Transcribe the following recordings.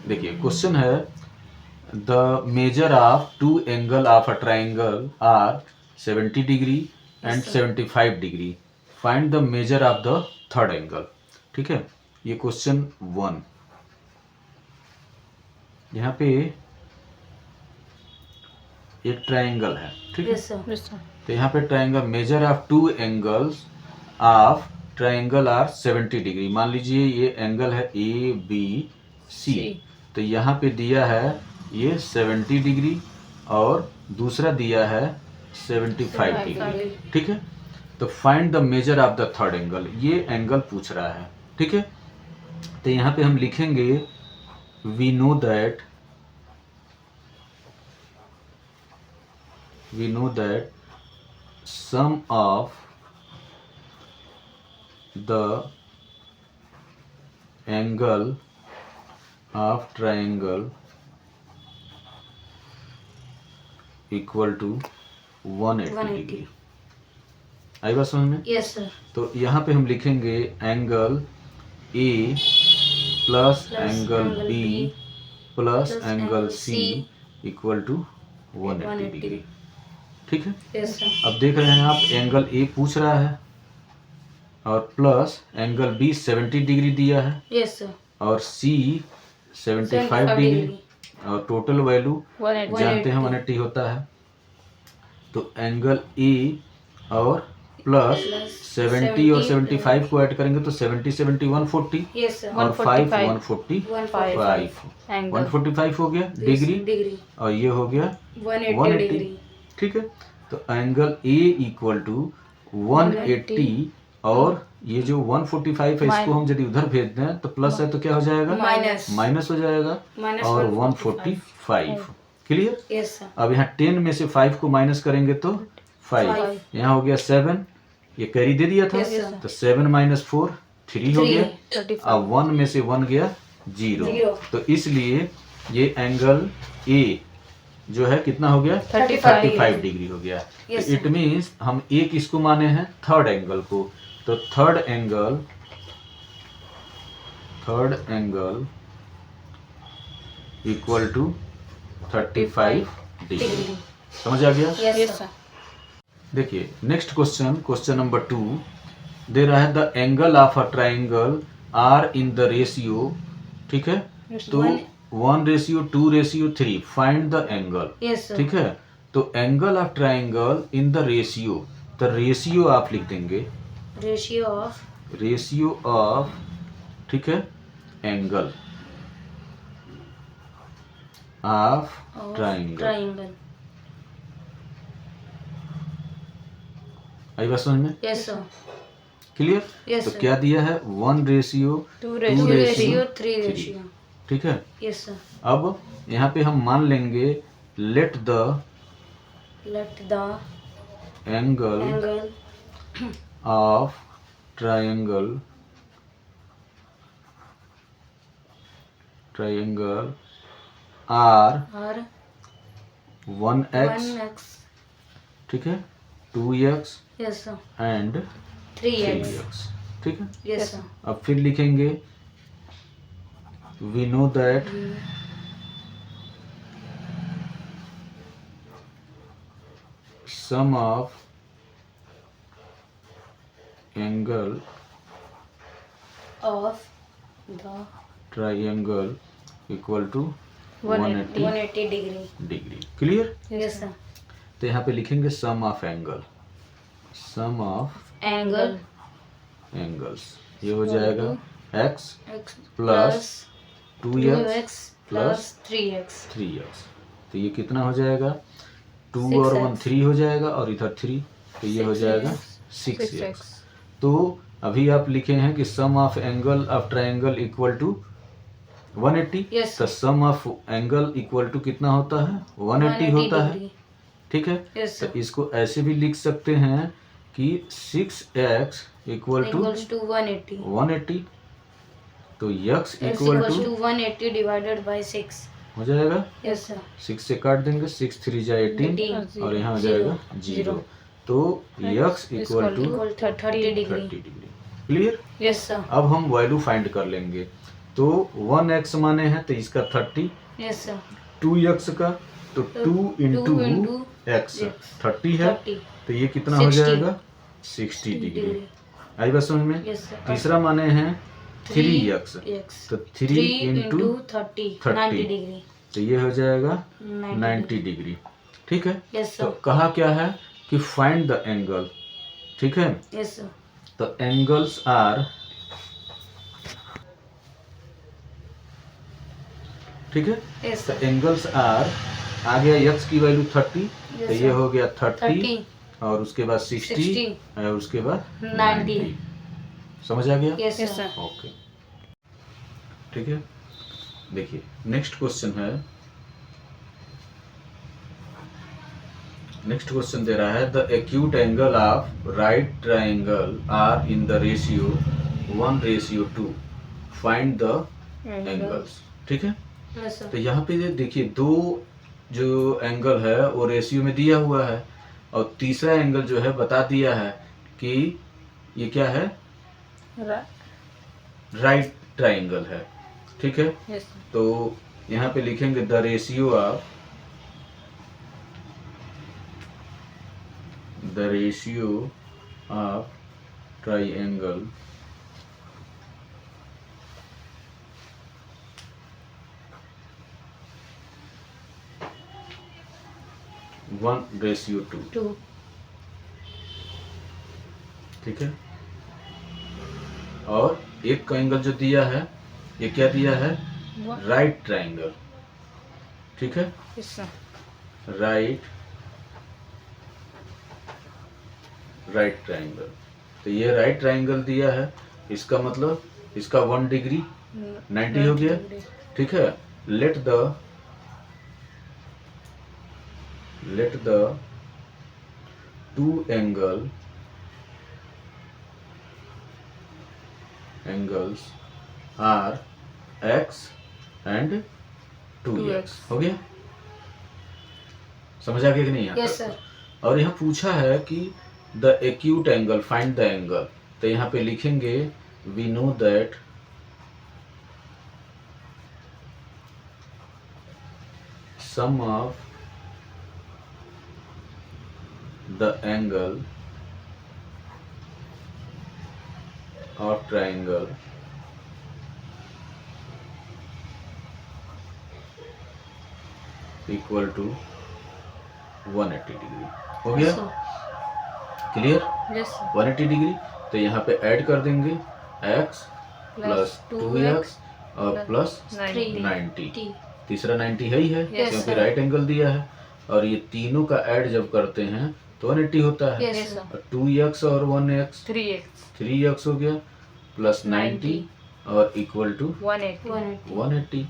देखिए क्वेश्चन है the measure of two angle of a triangle are 70 degree and 75 degree, find the measure of the third angle. ठीक है, ये question 1। यहाँ पे एक ट्राइंगल है, ठीक है। तो यहाँ पे triangle measure of two angles of triangle are 70 degree. मान लीजिए ये एंगल है ए बी सी, तो यहाँ पे दिया है ये 70 डिग्री और दूसरा दिया है 75 डिग्री, ठीक है। तो find the measure of the third angle, ये एंगल पूछ रहा है, ठीक है। तो यहाँ पे हम लिखेंगे we know that sum of the angle of triangle equal to 180 degree. आई बात समझ में? Yes sir. तो यहाँ पे हम लिखेंगे angle A plus angle B plus angle C equal to 180 degree, ठीक है। Yes sir. अब देख रहे हैं आप एंगल ए पूछ रहा है और प्लस एंगल बी 70 डिग्री दिया है। Yes sir. और सी 75 डिग्री और टोटल वैल्यू जानते हैं 180 होता है। तो एंगल ए और प्लस 70 और 75 को ऐड करेंगे तो 70 70 140 यस सर। और 5 145 145 हो गया डिग्री और ये हो गया 180 डिग्री, ठीक है। तो एंगल ए इक्वल टू 180 और ये जो 145 है इसको हम यदि उधर भेज दें तो प्लस है तो क्या हो जाएगा, माइनस हो जाएगा और 145। क्लियर? Yes sir. अब यहाँ 10 में से 5 को माइनस करेंगे तो 5, यहाँ हो गया 7, ये कैरी दे दिया था तो 7 माइनस 4 3 हो गया। अब 1 में से 1 गया 0, तो इसलिए ये एंगल ए जो है कितना हो गया 35 डिग्री हो गया। तो इट मीन्स हम एक इसको माने हैं थर्ड एंगल को, तो third angle equal to 35 degree. समझ आ गया? Yes sir. देखिए नेक्स्ट क्वेश्चन नंबर 2 दे रहा है the angle of a triangle are in the ratio, ठीक है। तो 1:2:3 फाइंड द एंगल, ठीक है। तो angle of triangle in the ratio, तो रेशियो आप लिख देंगे रेशियो ऑफ, ठीक है, एंगल ऑफ ट्राइंगल। आई बात समझ में? Yes sir. क्लियर? तो क्या दिया है 1:2:3, ठीक है। Yes sir. अब यहाँ पे हम मान लेंगे let the angle of triangle are 1x, ठीक है, 2x yes sir and 3x, ठीक है। Yes sir. अब फिर लिखेंगे we know that sum of angle of the triangle equal to 180 degree. Clear? Yes sir. तो यहाँ पे लिखेंगे सम ऑफ एंगल्स, ये हो जाएगा x plus 2x plus 3x। तो ये कितना हो जाएगा 2 और 1 3 हो जाएगा और इधर 3, तो ये हो जाएगा 6x। तो अभी आप लिखे हैं कि sum of angle of triangle equal to 180, तो sum of angle equal to कितना होता है 180 होता है, ठीक है। तो इसको ऐसे भी लिख सकते हैं कि 6x इक्वल टू 180, तो x equal to 180 divided by 6 हो जाएगा। Yes sir. 6 से काट देंगे, 6 3 जा 18 और यहाँ हो जाएगा 0, तो x equal to 30 degree. Clear? Yes sir. अब हम वैल्यू फाइंड कर लेंगे, तो 1x माने हैं तो इसका 30, यस सर 2x का तो 2 इंटू x 30 है, 30 तो ये कितना हो 60 जाएगा 60 डिग्री। आई बात समझ में। यस सर तीसरा माने हैं 3x, तो 3 इंटू 30 30 90 डिग्री तो ये हो जाएगा 90 90 डिग्री। ठीक है, यस तो सर कहा क्या है कि फाइंड द एंगल। ठीक है, यस सर तो एंगल्स आर, ठीक है, यस तो सर एंगल्स आर आ गया x की वैल्यू 30, तो Yes, ये sir. हो गया 30 30 और उसके बाद 60 और उसके बाद 90 समझ आ गया। यस सर ओके, ठीक है। देखिए नेक्स्ट क्वेश्चन है, नेक्स्ट क्वेश्चन दे रहा है the acute angle of right triangle are in the ratio 1:2, find the angles. ठीक है, यस सर तो यहाँ पे देखिए दो जो एंगल है वो रेशियो में दिया हुआ है और तीसरा एंगल जो है बता दिया है कि ये क्या है, राइट ट्राइंगल है। ठीक है, यस तो यहाँ पे लिखेंगे the ratio of triangle one ratio 2। ठीक है, और एक का एंगल जो दिया है ये क्या दिया है, राइट ट्राइंगल। ठीक है, राइट ट्राइंगल, तो ये राइट ट्राइंगल दिया है, इसका मतलब इसका 1 डिग्री 90 हो गया। ठीक है, let the two angles are x and 2x। हो गया, समझ आ गया कि नहीं यहाँ यस तक? सर और यहाँ पूछा है कि the acute angle, find the angle, तो यहाँ पे लिखेंगे we know that sum of the angle of triangle equal to 180 degree. हो गया क्लियर, यस सर 180 डिग्री। तो यहाँ पे ऐड कर देंगे x प्लस 2x और प्लस 90। तीसरा 90 है ही है Yes, क्योंकि sir. राइट एंगल दिया है, और ये तीनों का ऐड जब करते हैं तो 180 होता है। यस सर और 2x और 1x 3x हो गया प्लस 90 और इक्वल टू 180।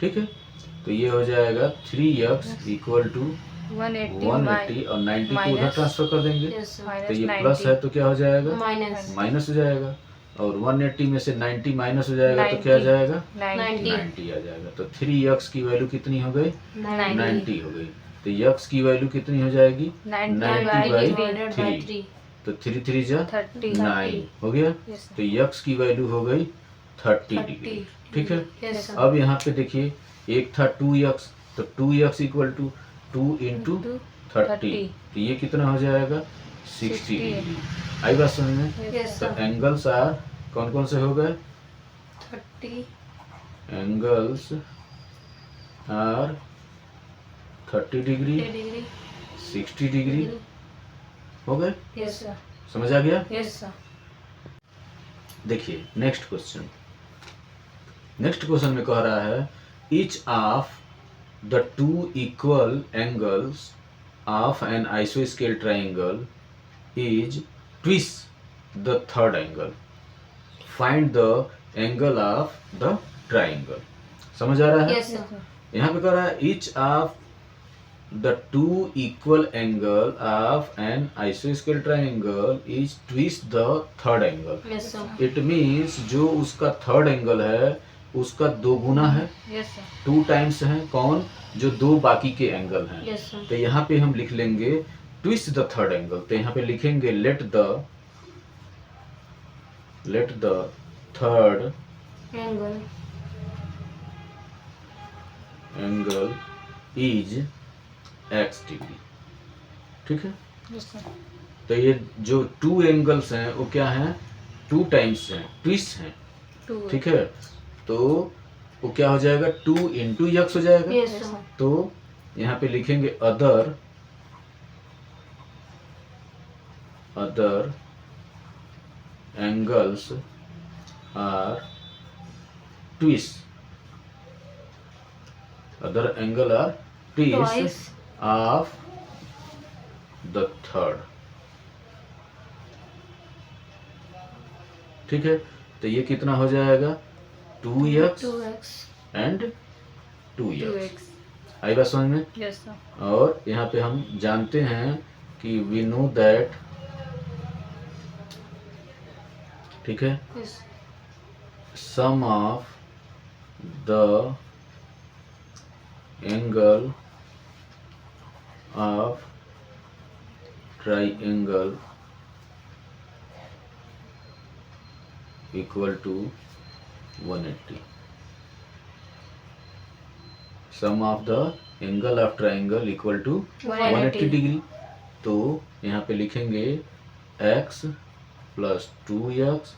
ठीक है, तो ये हो जाएगा 3x इक्वल टू 180 और 90 को उधर ट्रांसफर कर देंगे, यस सर तो ये प्लस है तो क्या हो जाएगा, माइनस माइनस हो जाएगा, और 180 में से 90 माइनस हो जाएगा तो क्या आ जाएगा, 90 आ जाएगा। तो 3x की वैल्यू कितनी हो गई, 90 हो गई। तो x की वैल्यू कितनी हो जाएगी, 90/3, तो 3 3 जा 9 हो गया। तो x की वैल्यू हो गई 30 डिग्री। ठीक है, यस सर अब यहाँ पे देखिए एक था 2x, तो 2x इक्वल टू 2 इंटू 30, तो ये कितना हो जाएगा 60 डिग्री। आई बात समझ में। यस तो सर एंगल्स आर कौन कौन से हो गए, 30 एंगल्स आर 30 डिग्री 60 डिग्री हो गए। यस सर समझ आ गया। यस सर देखिए नेक्स्ट क्वेश्चन, नेक्स्ट क्वेश्चन में कह रहा है each of the two equal angles of an आइसोस्केल triangle is twice the third angle, find the angle of the triangle. समझ आ रहा है। यस सर यहाँ पे कह रहा है each of the two equal angle of an आइसोस्केल triangle is twice the third angle. Yes sir it means जो उसका थर्ड एंगल है उसका 2 गुना है, यस सर 2 टाइम्स है, कौन, जो 2 बाकी के एंगल हैं। यस सर तो यहाँ पे हम लिख लेंगे ट्विस्ट द थर्ड एंगल, तो यहाँ पे लिखेंगे let the third angle angle is x degree. ठीक है, यस सर। तो ये जो टू एंगल्स हैं वो क्या हैं, टू टाइम्स हैं, ट्विस्ट हैं। टू। ठीक है, तो वो क्या हो जाएगा, 2 इंटू यक्स हो जाएगा। Yes sir. तो यहाँ पे लिखेंगे other angles are twice, other angle are twice Twice of the third. ठीक है, तो ये कितना हो जाएगा, 2x 2x and 2x। 2x। आई बात समझ में। Yes sir. और यहाँ पे हम जानते हैं कि वी नो दैट, ठीक है, yes. Sum of the angle of triangle equal to 180। Sum of the angle of triangle equal to 180 degree. तो यहाँ पे लिखेंगे x plus 2x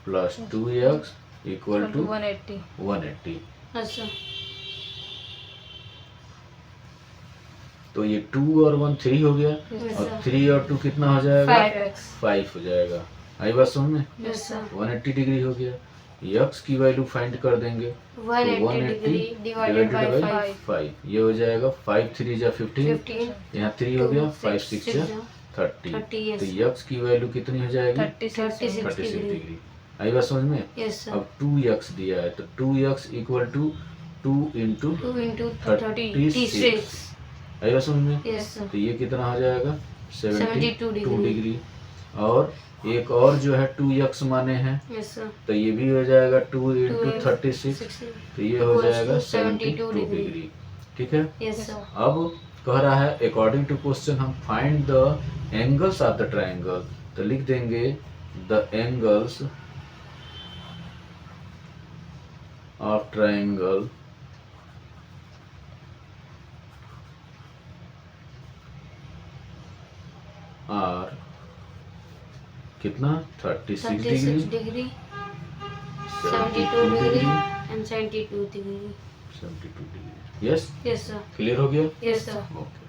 plus 2x equal to 180। Yes sir. तो ये 2 और 1 3 हो गया, Yes, और sir. 3 और 2 कितना हो जाएगा, 5x। 5 हो जाएगा। आई बात समझ में। Yes sir. 180 डिग्री हो गया, x की वैल्यू फाइंड कर देंगे, 180 डिग्री डिवाइडेड बाय 5। 5, ये हो जाएगा 5 3 जा 15, 15। यहाँ 3 हो गया, 5 6 6 जा जा 30। 30। तो यस। x की वैल्यू कितनी हो जाएगी, 36 36 डिग्री। डिग्री। आई बात समझ में। Yes sir. अब 2x दिया है, तो 2x equal to 2 into 2 into 36। 36। आई बात समझ में। Yes sir. तो ये कितना हो जाएगा, 72 72 डिग्री। और एक और जो है 2x माने हैं, यस सर। तो ये भी हो जाएगा 2 इंटू 2 36, 60। तो ये हो Equals जाएगा to 72 डिग्री। डिग्री। ठीक है, यस सर। अब कह रहा है अकॉर्डिंग टू क्वेश्चन हम find the angles of the triangle, तो लिख देंगे the angles of triangle are कितना, 36 degree, 36 degree, 72 72 degree degree, and 72 degree. 72 degree. Yes, yes sir. Clear हो गया। Yes sir. ओके।